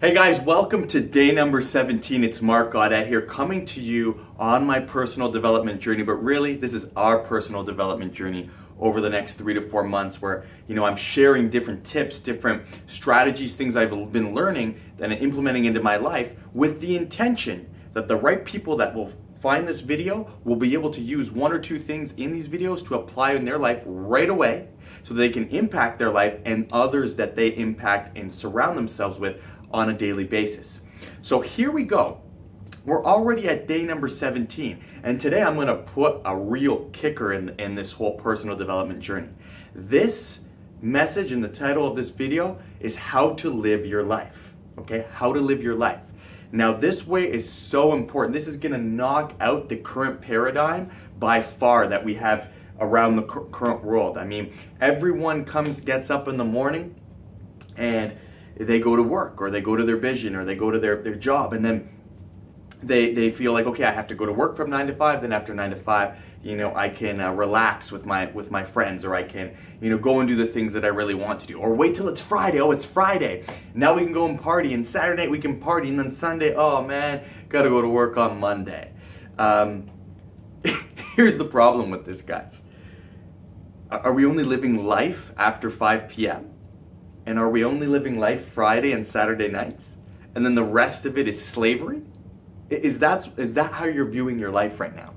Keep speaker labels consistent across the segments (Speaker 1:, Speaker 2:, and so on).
Speaker 1: Hey guys, welcome to day number 17. It's Mark Gaudet here coming to you on my personal development journey, but really this is our personal development journey over the next 3 to 4 months where, I'm sharing different tips, different strategies, things I've been learning and implementing into my life with the intention that the right people that will find this video will be able to use one or two things in these videos to apply in their life right away so they can impact their life and others that they impact and surround themselves with on a daily basis. So here we go. We're already at day number 17, and today I'm going to put a real kicker in this whole personal development journey. This message and the title of this video is how to live your life. Okay, how to live your life. Now this way is so important. This is going to knock out the current paradigm by far that we have around the current world. I mean, everyone gets up in the morning and they go to work, or they go to their vision, or they go to their job, and then they feel like, okay, I have to go to work from 9 to 5, then after 9 to 5, I can relax with my friends, or I can, go and do the things that I really want to do, or wait till it's Friday. Oh, it's Friday. Now we can go and party, and Saturday night we can party, and then Sunday, oh man, gotta go to work on Monday. Here's the problem with this, guys. Are we only living life after 5 p.m.? And are we only living life Friday and Saturday nights? And then the rest of it is slavery? Is that how you're viewing your life right now?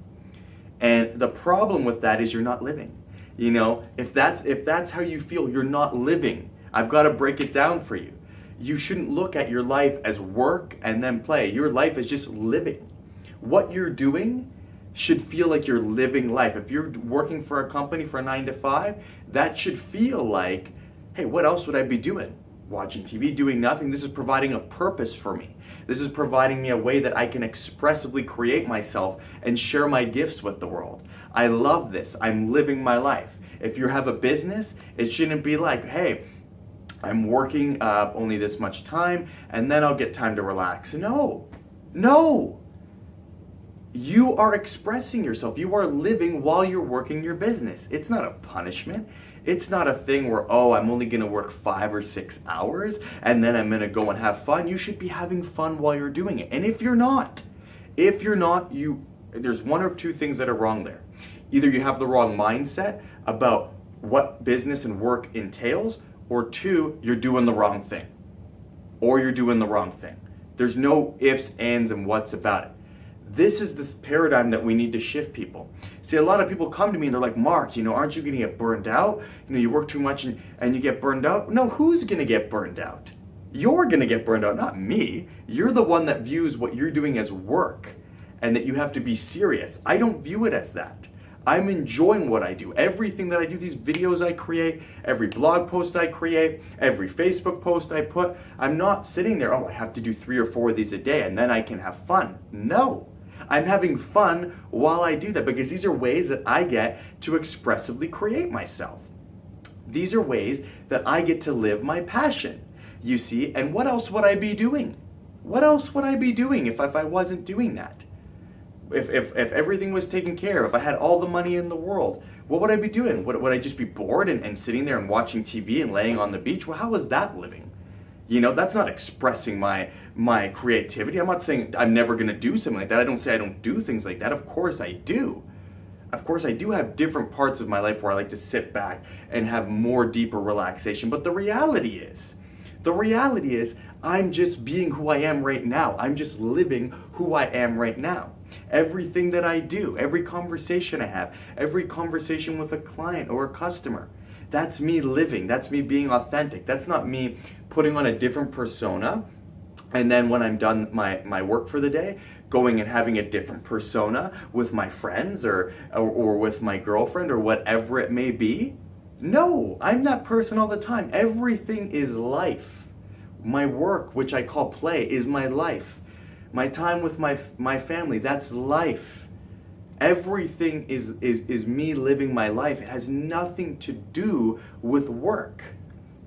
Speaker 1: And the problem with that is you're not living. If that's how you feel, you're not living. I've got to break it down for you. You shouldn't look at your life as work and then play. Your life is just living. What you're doing should feel like you're living life. If you're working for a company for 9 to 5, that should feel like, hey, what else would I be doing? Watching TV, doing nothing. This is providing a purpose for me. This is providing me a way that I can expressively create myself and share my gifts with the world. I love this. I'm living my life. If you have a business, it shouldn't be like, hey, I'm working only this much time and then I'll get time to relax. No. You are expressing yourself. You are living while you're working your business. It's not a punishment. It's not a thing where, oh, I'm only going to work 5 or 6 hours and then I'm going to go and have fun. You should be having fun while you're doing it. And if you're not, there's one or two things that are wrong there. Either you have the wrong mindset about what business and work entails, or two, you're doing the wrong thing. There's no ifs, ands, and whats about it. This is the paradigm that we need to shift people. See, a lot of people come to me and they're like, Mark, aren't you going to get burned out? You work too much and you get burned out. No, who's going to get burned out? You're going to get burned out, not me. You're the one that views what you're doing as work and that you have to be serious. I don't view it as that. I'm enjoying what I do. Everything that I do, these videos I create, every blog post I create, every Facebook post I put, I'm not sitting there, oh, I have to do 3 or 4 of these a day and then I can have fun. No. I'm having fun while I do that because these are ways that I get to expressively create myself. These are ways that I get to live my passion, you see, and what else would I be doing? What else would I be doing if I wasn't doing that? If everything was taken care of, if I had all the money in the world, what would I be doing? Would I just be bored and sitting there and watching TV and laying on the beach? Well, how is that living? That's not expressing my creativity. I'm not saying I'm never going to do something like that. I don't say I don't do things like that. Of course I do. Of course I do have different parts of my life where I like to sit back and have more deeper relaxation. But the reality is I'm just being who I am right now. I'm just living who I am right now. Everything that I do, every conversation I have, every conversation with a client or a customer, that's me living. That's me being authentic. That's not me putting on a different persona and then when I'm done my work for the day, going and having a different persona with my friends or with my girlfriend or whatever it may be. No, I'm that person all the time. Everything is life. My work, which I call play, is my life. My time with my family, that's life. Everything is me living my life. It has nothing to do with work.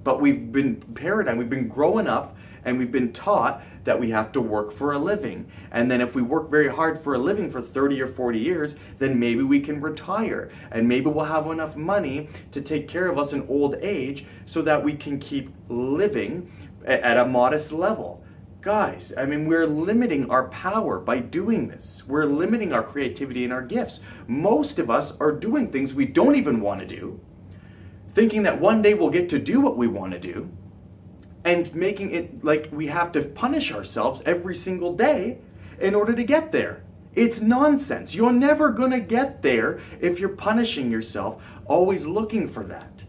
Speaker 1: But we've been growing up and we've been taught that we have to work for a living. And then if we work very hard for a living for 30 or 40 years, then maybe we can retire. And maybe we'll have enough money to take care of us in old age so that we can keep living at a modest level. Guys, I mean, we're limiting our power by doing this. We're limiting our creativity and our gifts. Most of us are doing things we don't even want to do, thinking that one day we'll get to do what we want to do, and making it like we have to punish ourselves every single day in order to get there. It's nonsense. You're never going to get there if you're punishing yourself, always looking for that.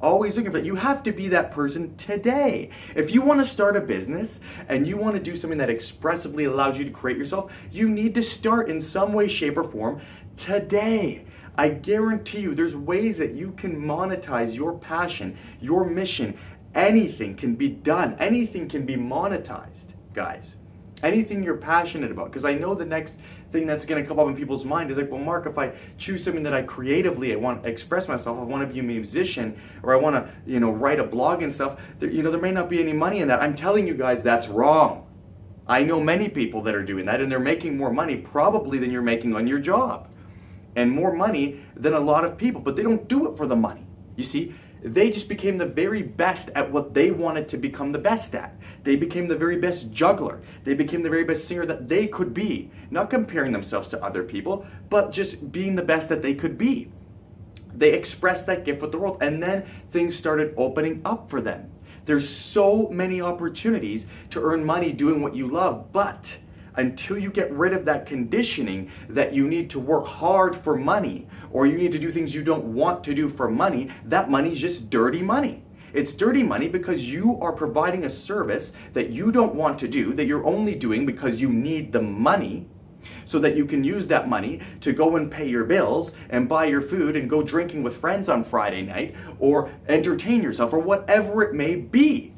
Speaker 1: Always looking for that. You have to be that person today. If you want to start a business and you want to do something that expressively allows you to create yourself, you need to start in some way, shape, or form today. I guarantee you there's ways that you can monetize your passion, your mission. Anything can be done. Anything can be monetized, guys. Anything you're passionate about. Because I know the next thing that's going to come up in people's mind is like, well, Mark, if I choose something that I creatively, I want to express myself, I want to be a musician, or I want to, write a blog and stuff, there may not be any money in that. I'm telling you guys, that's wrong. I know many people that are doing that, and they're making more money probably than you're making on your job, and more money than a lot of people, but they don't do it for the money. You see, they just became the very best at what they wanted to become the best at. They became the very best juggler. They became the very best singer that they could be. Not comparing themselves to other people, but just being the best that they could be. They expressed that gift with the world, and then things started opening up for them. There's so many opportunities to earn money doing what you love, but until you get rid of that conditioning that you need to work hard for money, or you need to do things you don't want to do for money, that money's just dirty money. It's dirty money because you are providing a service that you don't want to do, that you're only doing because you need the money, so that you can use that money to go and pay your bills and buy your food and go drinking with friends on Friday night, or entertain yourself, or whatever it may be.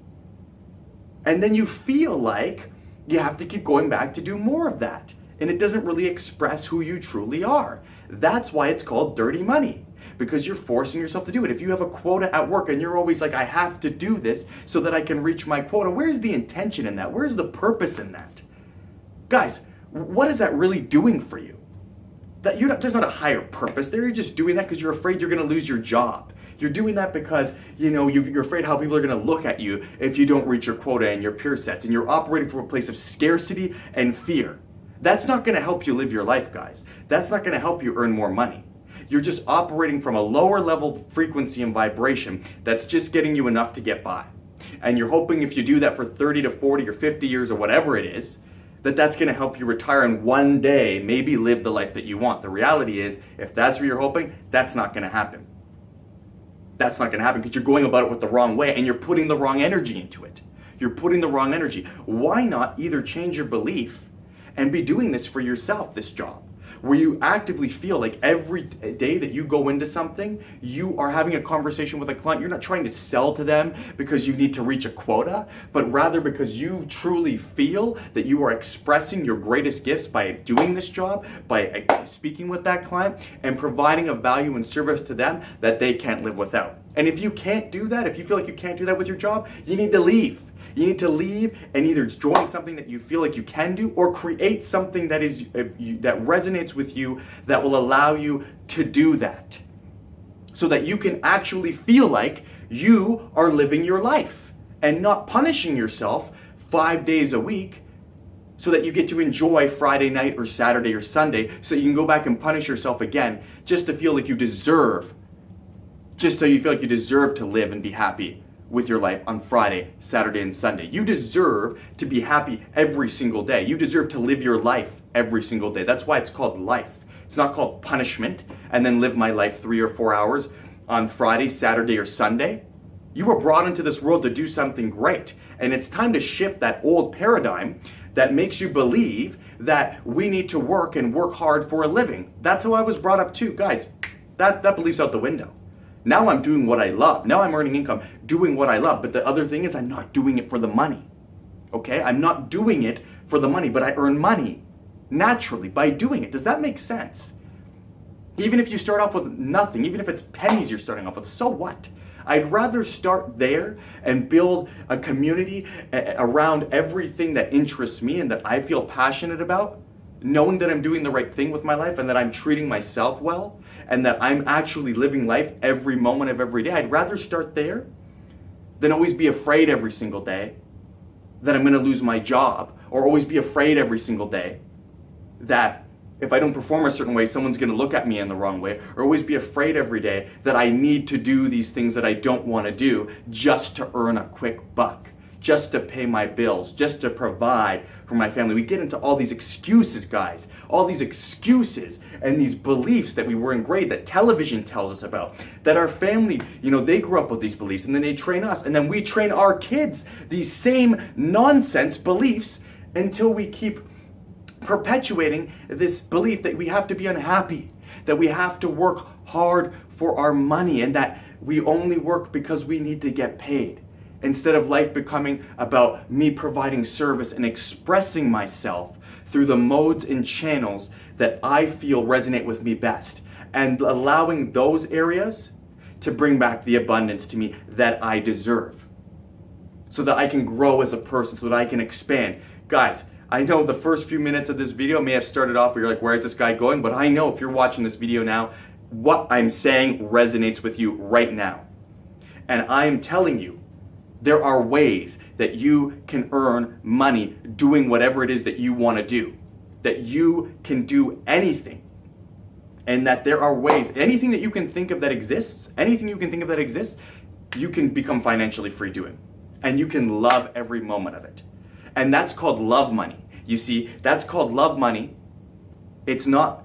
Speaker 1: And then you feel like you have to keep going back to do more of that. And it doesn't really express who you truly are. That's why it's called dirty money, because you're forcing yourself to do it. If you have a quota at work and you're always like, I have to do this so that I can reach my quota, where's the intention in that? Where's the purpose in that? Guys, what is that really doing for you? There's not a higher purpose there. You're just doing that because you're afraid you're going to lose your job. You're doing that because, you're afraid how people are going to look at you if you don't reach your quota and your peer sets, and you're operating from a place of scarcity and fear. That's not going to help you live your life, guys. That's not going to help you earn more money. You're just operating from a lower level frequency and vibration that's just getting you enough to get by. And you're hoping if you do that for 30 to 40 or 50 years or whatever it is, that's going to help you retire and one day maybe live the life that you want. The reality is, if that's what you're hoping, that's not going to happen. That's not going to happen because you're going about it with the wrong way and you're putting the wrong energy into it. You're putting the wrong energy. Why not either change your belief and be doing this for yourself, this job, where you actively feel like every day that you go into something, you are having a conversation with a client. You're not trying to sell to them because you need to reach a quota, but rather because you truly feel that you are expressing your greatest gifts by doing this job, by speaking with that client and providing a value and service to them that they can't live without. And if you can't do that, if you feel like you can't do that with your job, you need to leave. You need to leave and either join something that you feel like you can do, or create something that resonates with you that will allow you to do that, so that you can actually feel like you are living your life and not punishing yourself 5 days a week so that you get to enjoy Friday night or Saturday or Sunday, so you can go back and punish yourself again just to feel like you deserve, just so you feel like you deserve to live and be happy with your life on Friday, Saturday, and Sunday. You deserve to be happy every single day. You deserve to live your life every single day. That's why it's called life. It's not called punishment and then live my life 3 or 4 hours on Friday, Saturday, or Sunday. You were brought into this world to do something great. And it's time to shift that old paradigm that makes you believe that we need to work and work hard for a living. That's how I was brought up too. Guys, that belief's out the window. Now I'm doing what I love. Now I'm earning income doing what I love. But the other thing is, I'm not doing it for the money. Okay? I'm not doing it for the money, but I earn money naturally by doing it. Does that make sense? Even if you start off with nothing, even if it's pennies you're starting off with, so what? I'd rather start there and build a community around everything that interests me and that I feel passionate about, knowing that I'm doing the right thing with my life and that I'm treating myself well and that I'm actually living life every moment of every day. I'd rather start there than always be afraid every single day that I'm going to lose my job, or always be afraid every single day that if I don't perform a certain way, someone's going to look at me in the wrong way, or always be afraid every day that I need to do these things that I don't want to do just to earn a quick buck, just to pay my bills, just to provide for my family. We get into all these excuses, guys, all these excuses and these beliefs that we were ingrained, that television tells us about, that our family, they grew up with these beliefs, and then they train us, and then we train our kids these same nonsense beliefs until we keep perpetuating this belief that we have to be unhappy, that we have to work hard for our money, and that we only work because we need to get paid. Instead of life becoming about me providing service and expressing myself through the modes and channels that I feel resonate with me best, and allowing those areas to bring back the abundance to me that I deserve, so that I can grow as a person, so that I can expand. Guys, I know the first few minutes of this video may have started off where you're like, where is this guy going? But I know if you're watching this video now, what I'm saying resonates with you right now. And I am telling you, there are ways that you can earn money doing whatever it is that you want to do, that you can do anything. And that there are ways, anything that you can think of that exists, you can become financially free doing. And you can love every moment of it. And that's called love money. You see, that's called love money. It's not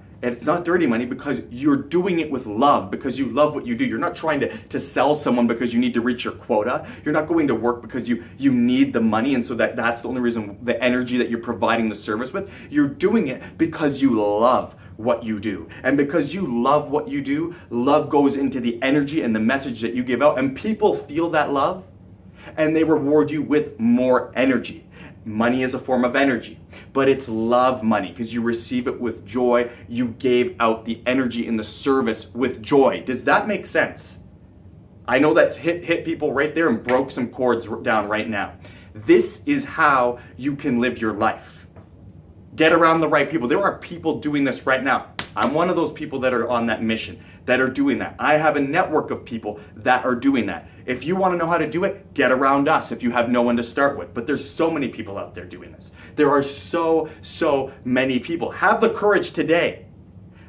Speaker 1: dirty money, because you're doing it with love, because you love what you do. You're not trying to sell someone because you need to reach your quota. You're not going to work because you need the money, and so that's the only reason, the energy that you're providing the service with. You're doing it because you love what you do. And because you love what you do, love goes into the energy and the message that you give out, and people feel that love, and they reward you with more energy. Money is a form of energy, but it's love money because you receive it with joy. You gave out the energy in the service with joy. Does that make sense? I know that hit people right there and broke some chords down right now. This is how you can live your life. Get around the right people. There are people doing this right now. I'm one of those people that are on that mission, that are doing that. I have a network of people that are doing that. If you want to know how to do it, get around us if you have no one to start with. But there's so many people out there doing this. There are so many people. Have the courage today.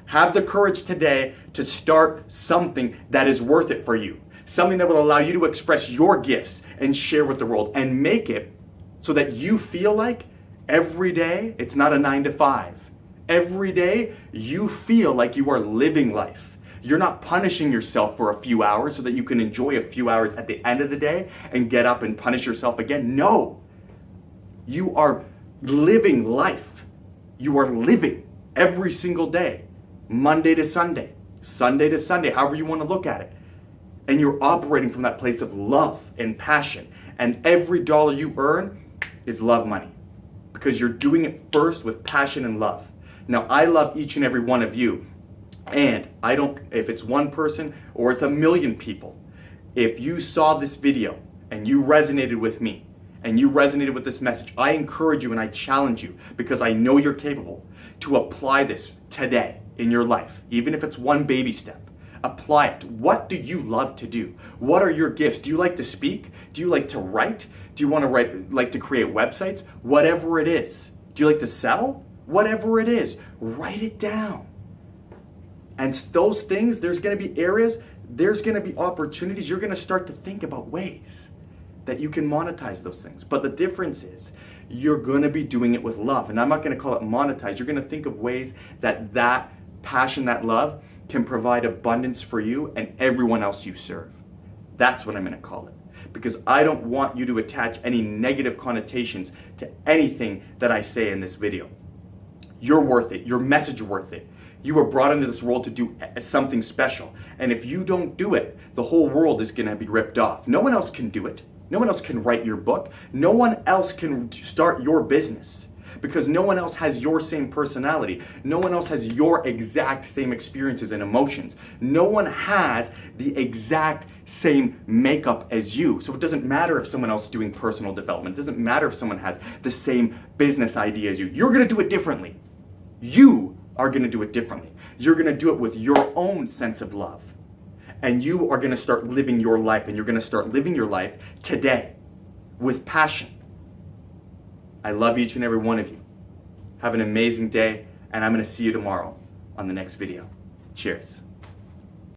Speaker 1: Have the courage today to start something that is worth it for you. Something that will allow you to express your gifts and share with the world, and make it so that you feel like every day it's not a 9 to 5. Every day you feel like you are living life. You're not punishing yourself for a few hours so that you can enjoy a few hours at the end of the day and get up and punish yourself again. No, you are living life. You are living every single day, Monday to Sunday, Sunday to Sunday, however you want to look at it. And you're operating from that place of love and passion. And every dollar you earn is love money, because you're doing it first with passion and love. Now, I love each and every one of you. And I don't, if it's one person or it's 1 million people, if you saw this video and you resonated with me and you resonated with this message, I encourage you and I challenge you, because I know you're capable, to apply this today in your life. Even if it's one baby step, apply it. What do you love to do? What are your gifts? Do you like to speak? Do you like to write? Do you want to like to create websites? Whatever it is. Do you like to sell? Whatever it is, write it down. And those things, there's going to be areas, there's going to be opportunities. You're going to start to think about ways that you can monetize those things. But the difference is, you're going to be doing it with love. And I'm not going to call it monetize. You're going to think of ways that passion, that love, can provide abundance for you and everyone else you serve. That's what I'm going to call it. Because I don't want you to attach any negative connotations to anything that I say in this video. You're worth it. Your message worth it. You were brought into this world to do something special. And if you don't do it, the whole world is going to be ripped off. No one else can do it. No one else can write your book. No one else can start your business, because no one else has your same personality. No one else has your exact same experiences and emotions. No one has the exact same makeup as you. So it doesn't matter if someone else is doing personal development. It doesn't matter if someone has the same business idea as you. You're going to do it differently. You are going to do it differently. You're going to do it with your own sense of love. And you are going to start living your life, and you're going to start living your life today with passion. I love each and every one of you. Have an amazing day, and I'm going to see you tomorrow on the next video. Cheers.